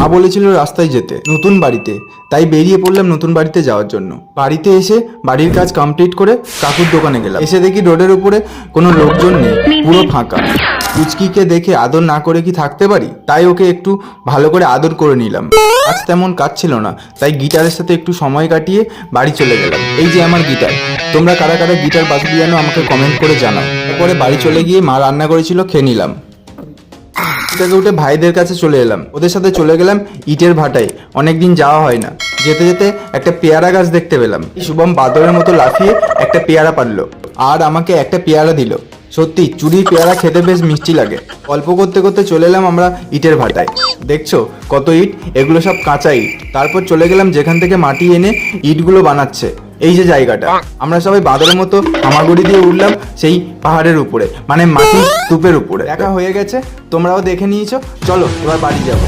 মা বলেছিল রাস্তায় যেতে নতুন বাড়িতে, তাই বেরিয়ে পড়লাম নতুন বাড়িতে যাওয়ার জন্য। বাড়িতে এসে বাড়ির কাজ কমপ্লিট করে কাকুর দোকানে গেলাম। এসে দেখি রোডের উপরে কোনো লোকজন নেই, পুরো ফাঁকা। পুচকিকে দেখে আদর না করে কি থাকতে পারি, তাই ওকে একটু ভালো করে আদর করে নিলাম। আজ তেমন কাজ ছিল না, তাই গিটারের সাথে একটু সময় কাটিয়ে বাড়ি চলে গেলাম। এই যে আমার গিটার। তোমরা কারা কারা গিটার বাজাতে জানো আমাকে কমেন্ট করে জানাও। তারপরে বাড়ি চলে গিয়ে মা রান্না করেছিল, খেয়ে নিলাম। থেকে উঠে ভাইদের কাছে চলে এলাম, ওদের সাথে চলে গেলাম ইটের ভাটায়। অনেকদিন যাওয়া হয় না। যেতে যেতে একটা পেয়ারা গাছ দেখতে পেলাম। শুভম বাদরের মতো লাফিয়ে একটা পেয়ারা পারলো আর আমাকে একটা পেয়ারা দিল। সত্যি চুরির পেয়ারা খেতে বেশ মিষ্টি লাগে। গল্প করতে করতে চলে এলাম আমরা ইটের ভাটায়। দেখছো কত ইট, এগুলো সব কাঁচা ইট। তারপর চলে গেলাম যেখান থেকে মাটি এনে ইটগুলো বানাচ্ছে। এই যে জায়গাটা, আমরা সবাই বাদরের মতো হামাগুড়ি দিয়ে উঠলাম সেই পাহাড়ের উপরে, মানে মাটির স্তূপের উপরে। দেখা হয়ে গেছে, তোমরাও দেখে নিয়েছো, চলো এবার বাড়ি যাবো।